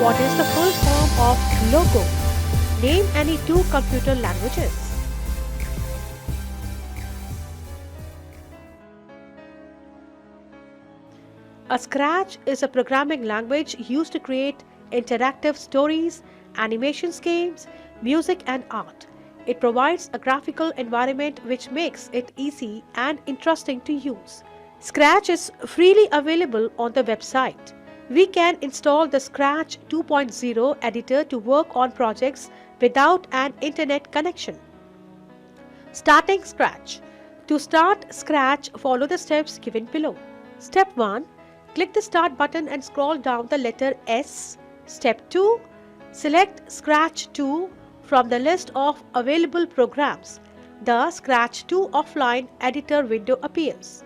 What is the full form of logo? Name any two computer languages. A Scratch is a programming language used to create interactive stories, animations games, music and art. It provides a graphical environment which makes it easy and interesting to use. Scratch is freely available on the website. We can install the Scratch 2.0 editor to work on projects without an internet connection. Starting Scratch. To start Scratch, follow the steps given below. Step 1. Click the Start button and scroll down the letter S. Step 2. Select Scratch 2 from the list of available programs. The Scratch 2 offline editor window appears.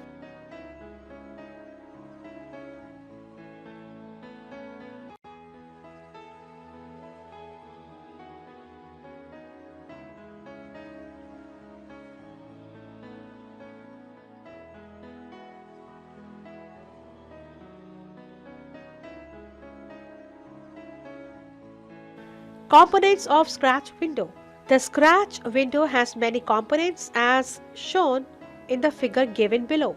Components of Scratch window. The Scratch window has many components as shown in the figure given below.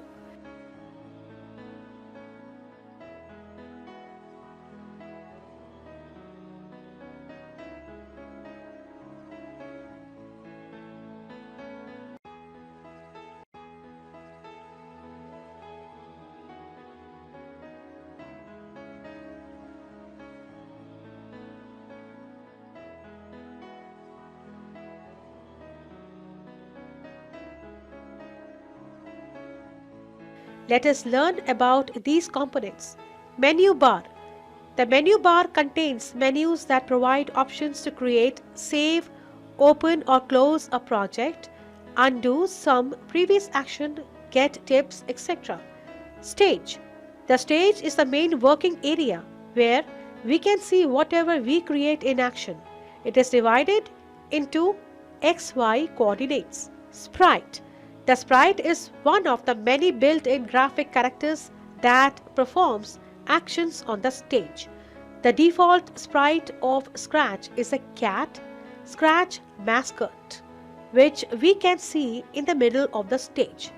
Let us learn about these components. Menu bar. The menu bar contains menus that provide options to create, save, open or close a project, undo some previous action, get tips, etc. Stage. The stage is the main working area where we can see whatever we create in action. It is divided into XY coordinates. Sprite. The sprite is one of the many built-in graphic characters that performs actions on the stage. The default sprite of Scratch is a cat, Scratch mascot, which we can see in the middle of the stage.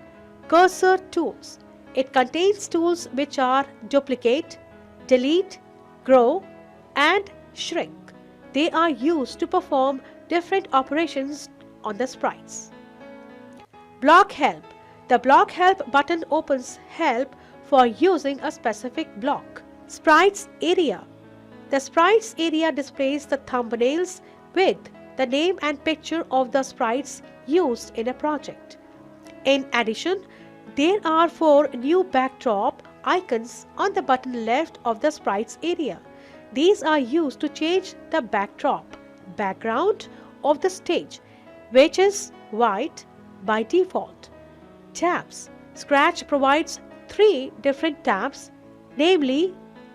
Cursor tools. It contains tools which are duplicate, delete, grow, and shrink. They are used to perform different operations on the sprites. Block help. The block help button opens help for using a specific block. Sprites area. The sprites area displays the thumbnails with the name and picture of the sprites used in a project. In addition, there are 4 new backdrop icons on the bottom left of the sprites area. These are used to change the background of the stage, which is white by default. Tabs. Scratch provides 3 different tabs, namely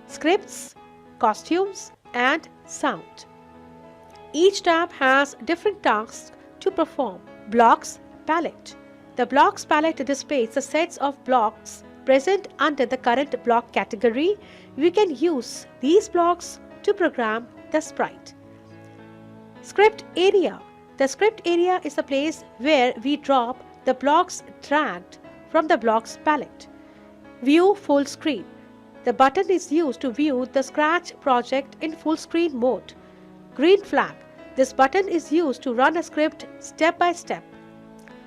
Scripts, Costumes, and Sound. Each tab has different tasks to perform. Blocks palette. The Blocks palette displays the sets of blocks present under the current block category. We can use these blocks to program the sprite. Script area. The script area is the place where we drop the blocks dragged from the blocks palette. View full screen. The button is used to view the Scratch project in full screen mode. Green flag. This button is used to run a script step by step.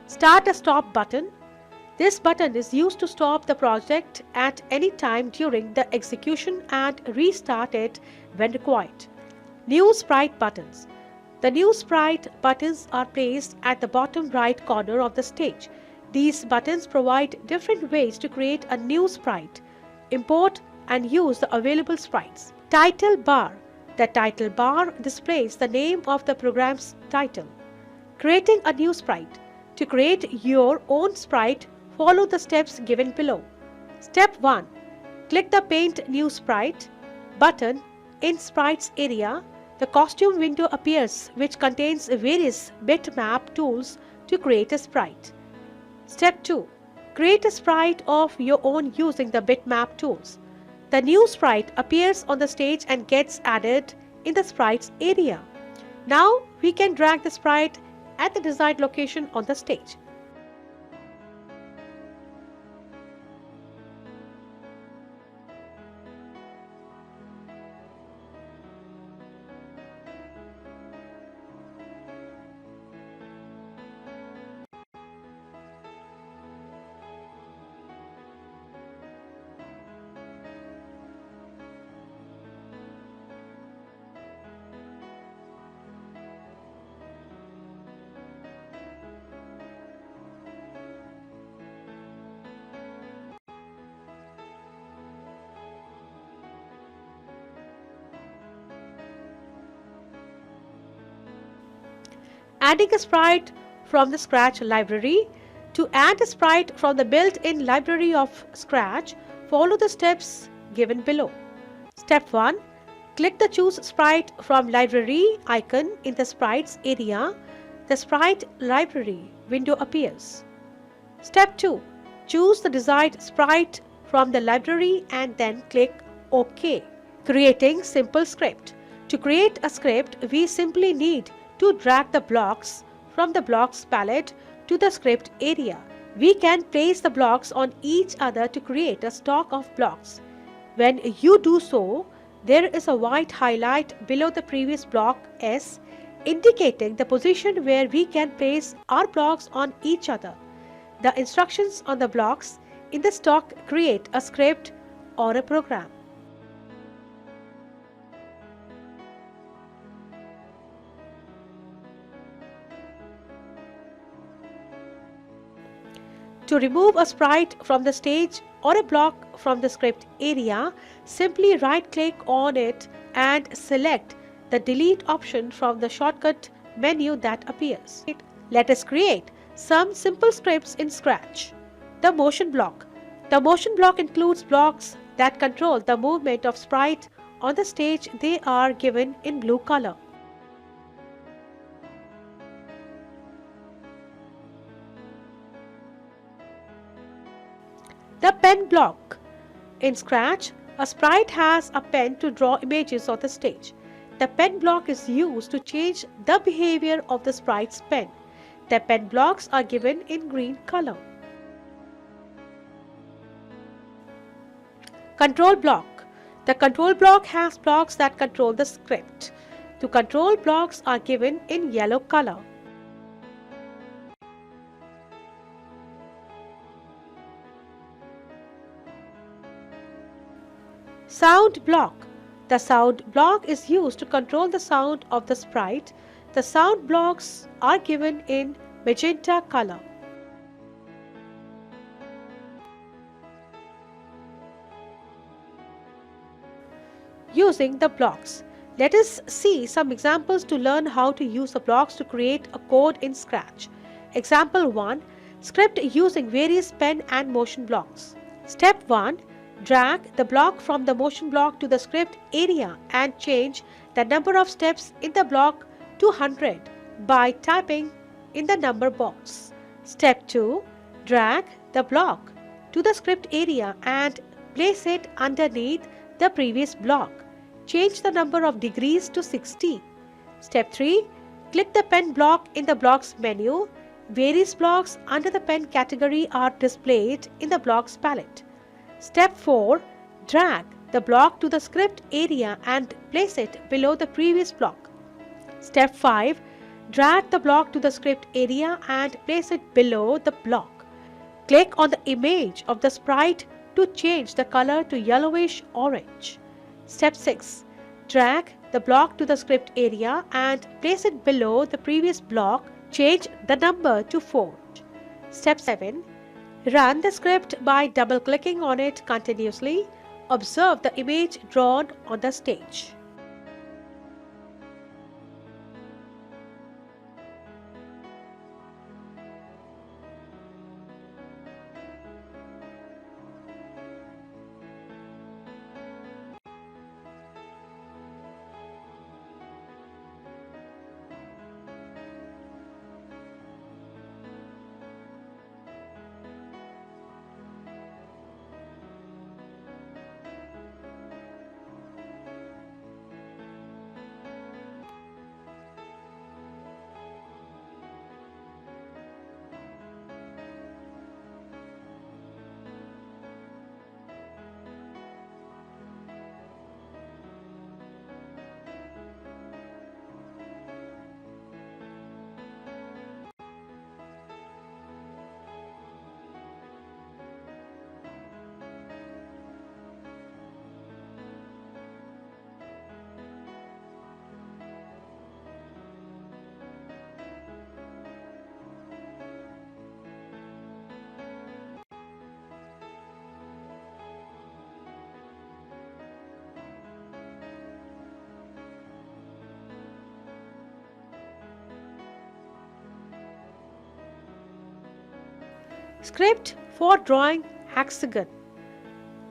Start a stop button. This button is used to stop the project at any time during the execution and restart it when required. New sprite buttons. The new sprite buttons are placed at the bottom right corner of the stage. These buttons provide different ways to create a new sprite, import and use the available sprites. Title bar. The title bar displays the name of the program's title. Creating a new sprite. To create your own sprite, follow the steps given below. Step 1. Click the Paint New Sprite button in Sprites area. The costume window appears, which contains various bitmap tools to create a sprite. Step 2. Create a sprite of your own using the bitmap tools. The new sprite appears on the stage and gets added in the sprites area. Now we can drag the sprite at the desired location on the stage. Adding a sprite from the Scratch library. To add a sprite from the built-in library of Scratch, follow the steps given below. Step 1. Click the Choose Sprite from Library icon in the Sprites area. The Sprite Library window appears. Step 2. Choose the desired sprite from the library and then click OK. Creating simple script. To create a script, we simply need to drag the blocks from the blocks palette to the script area. We can place the blocks on each other to create a stock of blocks. When you do so, there is a white highlight below the previous block S, indicating the position where we can place our blocks on each other. The instructions on the blocks in the stock create a script or a program. To remove a sprite from the stage or a block from the script area, simply right-click on it and select the delete option from the shortcut menu that appears. Let us create some simple scripts in Scratch. The motion block. The motion block includes blocks that control the movement of sprite on the stage. They are given in blue color. The pen block. In Scratch, a sprite has a pen to draw images on the stage. The pen block is used to change the behavior of the sprite's pen. The pen blocks are given in green color. Control block. The control block has blocks that control the script. The control blocks are given in yellow color. Sound block. The sound block is used to control the sound of the sprite. The sound blocks are given in magenta color. Using the blocks. Let us see some examples to learn how to use the blocks to create a code in Scratch. Example 1. Script using various pen and motion blocks. Step 1. Drag the block from the motion block to the script area and change the number of steps in the block to 100 by typing in the number box. Step 2. Drag the block to the script area and place it underneath the previous block. Change the number of degrees to 60. Step 3. Click the pen block in the blocks menu. Various blocks under the pen category are displayed in the blocks palette. Step 4. Drag the block to the script area and place it below the previous block. Step 5. Drag the block to the script area and place it below the block. Click on the image of the sprite to change the color to yellowish orange. Step 6. Drag the block to the script area and place it below the previous block. Change the number to 4. Step 7. Run the script by double-clicking on it continuously. Observe the image drawn on the stage. Script for drawing hexagon.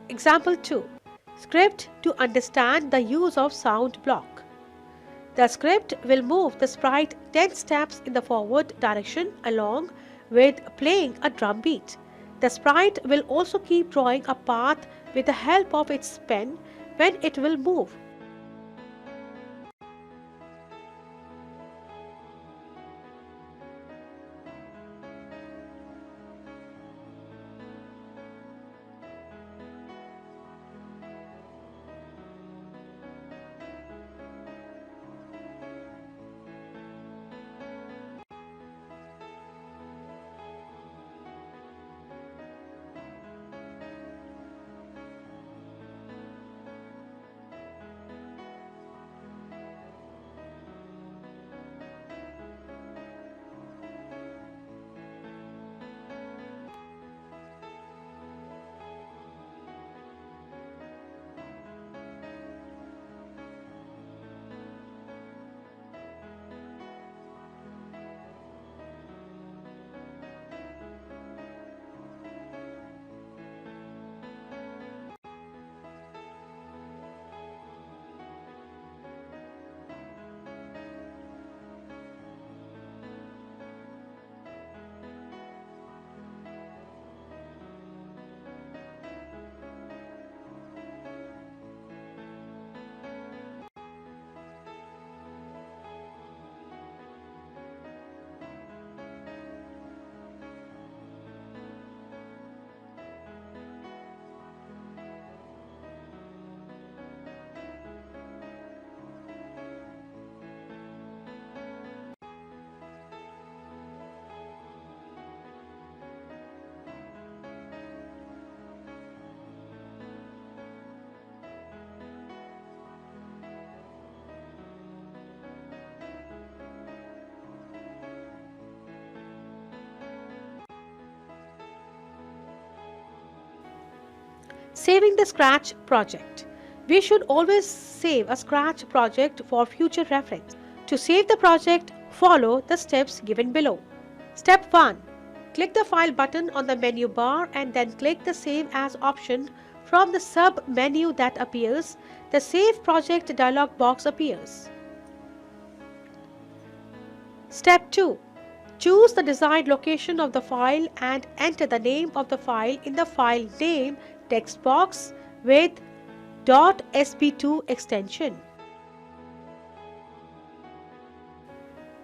Example 2. Script to understand the use of sound block. The script will move the sprite 10 steps in the forward direction along with playing a drum beat. The sprite will also keep drawing a path with the help of its pen when it will move. Saving the Scratch project. We should always save a Scratch project for future reference. To save the project, follow the steps given below. Step 1. Click the File button on the menu bar and then click the Save As option from the sub-menu that appears. The Save Project dialog box appears. Step 2. Choose the desired location of the file and enter the name of the file in the File Name text box with .sp2 extension.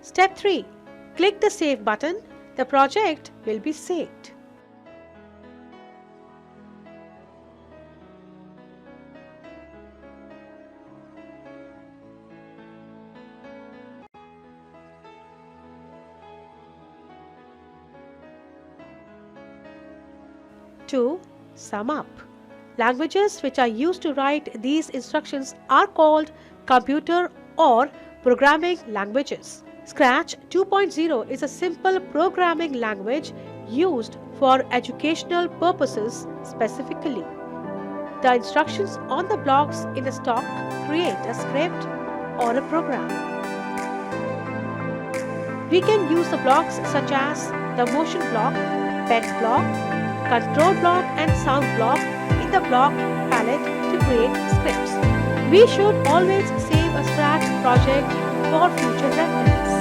Step 3. Click the Save button. The project will be saved. To sum up, languages which are used to write these instructions are called computer or programming languages. Scratch 2.0 is a simple programming language used for educational purposes specifically. The instructions on the blocks in a stock create a script or a program. We can use the blocks such as the motion block, pen block, control block and sound block in the block palette to create scripts. We should always save a Scratch project for future reference.